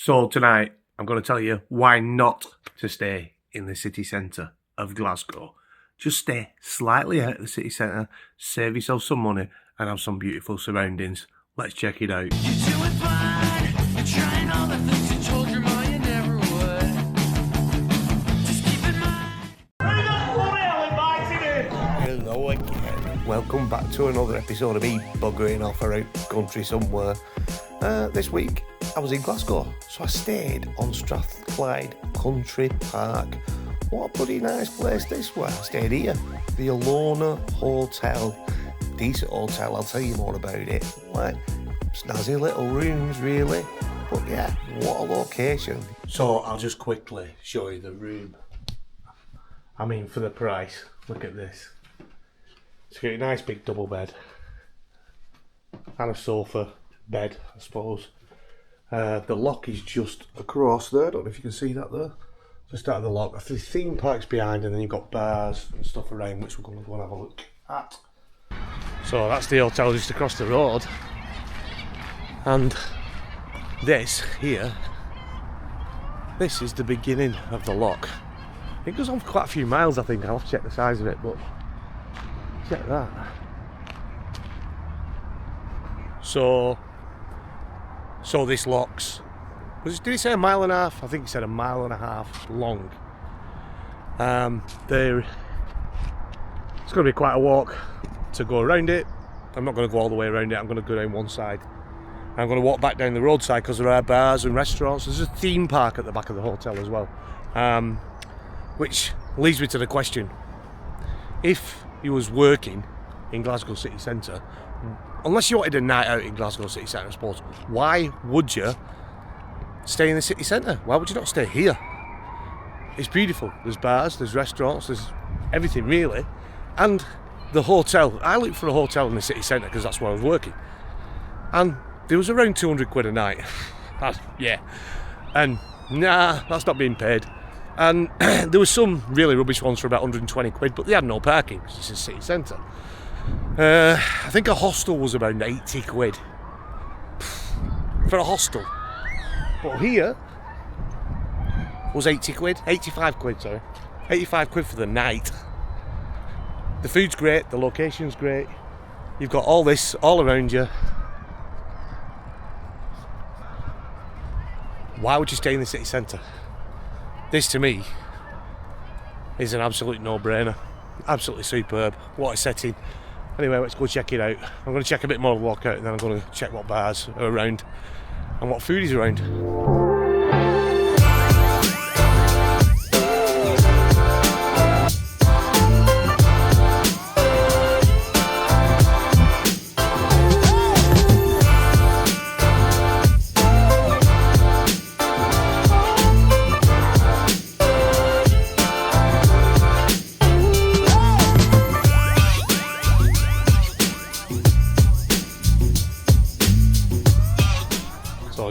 So tonight, I'm going to tell you why not to stay in the city centre of Glasgow. Just stay slightly out of the city centre, save yourself some money and have some beautiful surroundings. Let's check it out. You're doing fine. You're trying all the things you told your mom you never would. Just keep in mind. Hello again. Welcome back to another episode of me buggering off around country somewhere. This week I was in Glasgow, so I stayed on Strathclyde Country Park. What a bloody nice place this was. I stayed here, the Alona Hotel. Decent hotel, I'll tell you more about it. Like, snazzy little rooms really, but yeah, what a location. So I'll just quickly show you the room. I mean, for the price, look at this. It's got a nice big double bed and a sofa bed, I suppose. The lock is just across there. I don't know if you can see that there. Just out of the lock. The theme park's behind, and then you've got bars and stuff around, which we're going to go and have a look at. So that's the hotel just across the road, and this here, this is the beginning of the loch. It goes on for quite a few miles, I think. I'll have to check the size of it, but check that. So this loch's, did he say a mile and a half? I think he said a mile and a half long. It's going to be quite a walk to go around it. I'm not going to go all the way around it. I'm going to go down one side. I'm going to walk back down the roadside because there are bars and restaurants. There's a theme park at the back of the hotel as well, which leads me to the question: if you was working in Glasgow city centre, unless you wanted a night out in Glasgow city centre, I suppose, why would you stay in the city centre? Why would you not stay here? It's beautiful. There's bars, there's restaurants, there's everything really. And the hotel, I looked for a hotel in the city centre because that's where I was working, and there was around 200 quid a night. Yeah, and nah, that's not being paid. And there was some really rubbish ones for about 120 quid, but they had no parking because it's a city centre. I think a hostel was about 80 quid for a hostel, but here was 85 quid, sorry. 85 quid for the night. The food's great, the location's great, you've got all this all around you. Why would you stay in the city centre? This to me is an absolute no-brainer. Absolutely superb. What a setting. Anyway, let's go check it out. I'm going to check a bit more of the walk out, and then I'm going to check what bars are around and what food is around.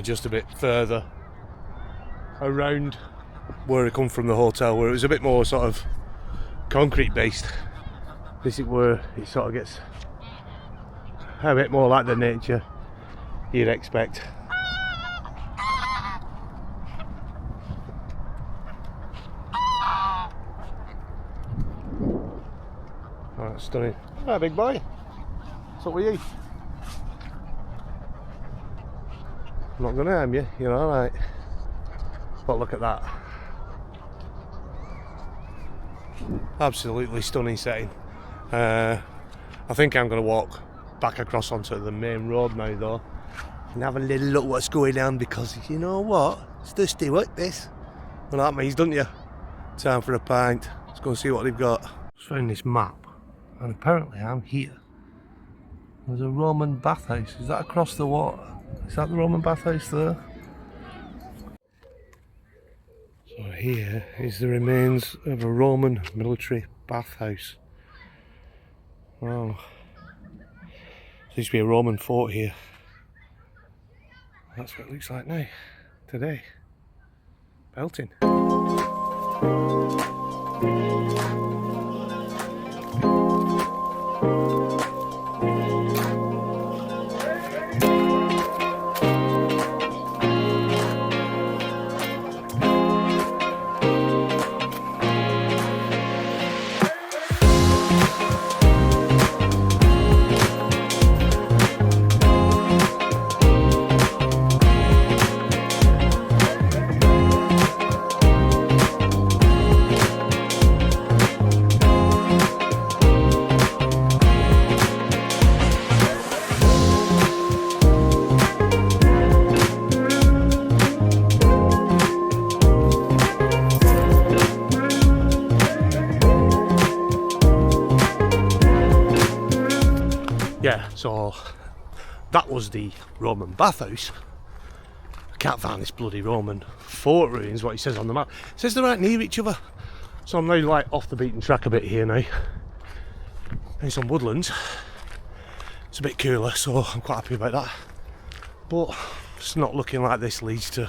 Just a bit further around where I come from, the hotel, where it was a bit more sort of concrete based. This is where it sort of gets a bit more like the nature you'd expect. Oh, that's stunning. Hi, big boy. What's up with you? I'm not going to harm you, you're alright. But look at that. Absolutely stunning setting. I think I'm going to walk back across onto the main road now though, and have a little look what's going on, because you know what? It's thirsty like this. Well, that means, don't you? Time for a pint. Let's go and see what they've got. Just found this map, and apparently I'm here. There's a Roman bathhouse. Is that across the water? Is that the Roman bathhouse there? So here is the remains of a Roman military bathhouse. Wow. There used to be a Roman fort here. That's what it looks like now, today. Belting. So that was the Roman bathhouse. I can't find this bloody Roman fort ruins, what he says on the map. It says they're right near each other. So I'm now like off the beaten track a bit here now. There's some woodlands. It's a bit cooler, so I'm quite happy about that. But it's not looking like this leads to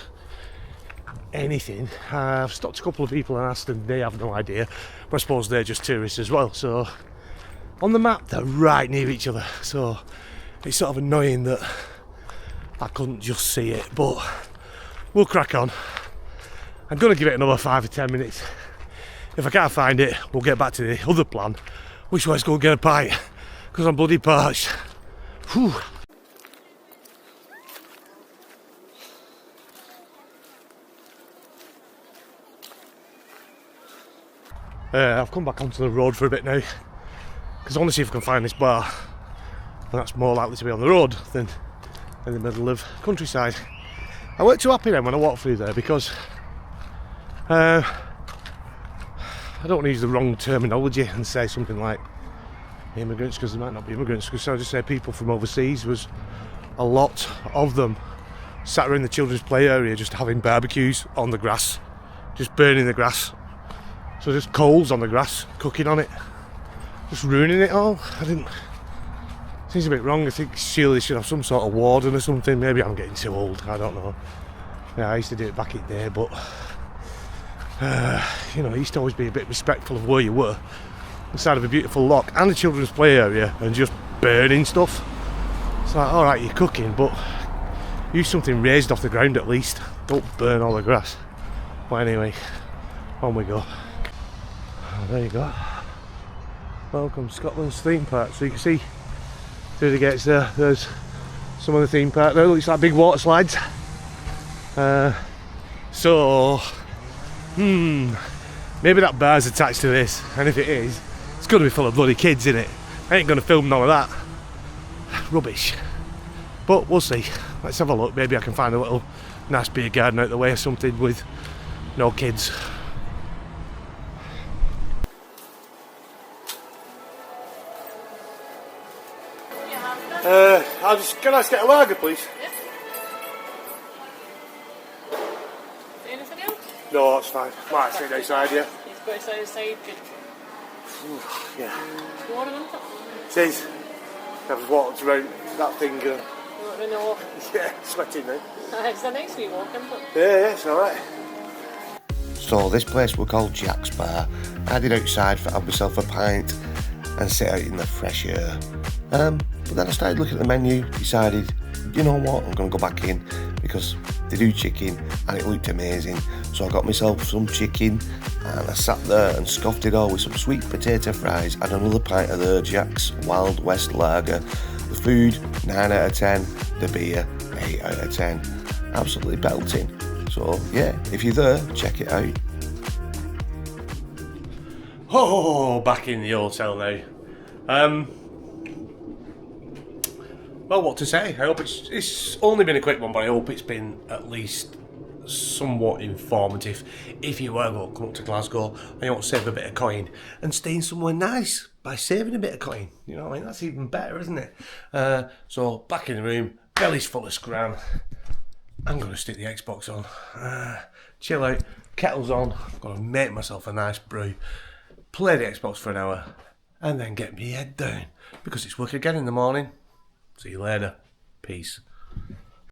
anything. I've stopped a couple of people and asked them, they have no idea. But I suppose they're just tourists as well. So on the map, they're right near each other. So it's sort of annoying that I couldn't just see it. But we'll crack on. I'm going to give it another 5 or 10 minutes. If I can't find it, we'll get back to the other plan, which was go and get a pint, because I'm bloody parched. Whew. I've come back onto the road for a bit now, because I want to see if I can find this bar, and that's more likely to be on the road than in the middle of countryside. I weren't too happy then when I walked through there, because I don't want to use the wrong terminology and say something like immigrants, because there might not be immigrants, because I just say people from overseas. Was a lot of them sat around the children's play area just having barbecues on the grass, just burning the grass. So just coals on the grass, cooking on it, just ruining it all. Seems a bit wrong. I think surely they should have some sort of warden or something. Maybe I'm getting too old, I don't know. Yeah, I used to do it back in the day, but you know, I used to always be a bit respectful of where you were, inside of a beautiful loch and a children's play area, and just burning stuff. It's like, alright, you're cooking, but use something raised off the ground at least. Don't burn all the grass. But anyway, on we go. Oh, there you go. Welcome to Scotland's theme park. So you can see through the gates there, there's some of the theme park there. Looks like big water slides. Maybe that bar's attached to this, and if it is, it's going to be full of bloody kids in it. I ain't going to film none of that. Rubbish. But we'll see. Let's have a look. Maybe I can find a little nice beer garden out the way or something with no kids. Can I get a lager, please? Yeah. Anything else? No, that's fine. Might sit outside, yeah. He's got his outside. Yeah. You want him? Says I've walked around that thing. You want to know? Yeah, sweating now. It's a nice wee walk, isn't it? Yeah, it's alright. So this place we called Jack's Bar. I did outside for have myself a pint and sit out in the fresh air. But then I started looking at the menu, decided, you know what, I'm going to go back in because they do chicken and it looked amazing. So I got myself some chicken and I sat there and scoffed it all with some sweet potato fries and another pint of their Jack's Wild West Lager. The food, 9 out of 10. The beer, 8 out of 10. Absolutely belting. So yeah, if you're there, check it out. Oh, back in the hotel now. Well, what to say? I hope it's only been a quick one, but I hope it's been at least somewhat informative. If you were going to come up to Glasgow and you want to save a bit of coin and stay in somewhere nice by saving a bit of coin, you know what I mean? That's even better, isn't it? So back in the room, belly's full of scram. I'm going to stick the Xbox on, chill out, kettle's on. I'm going to make myself a nice brew, play the Xbox for an hour, and then get my head down because it's work again in the morning. See you later. Peace.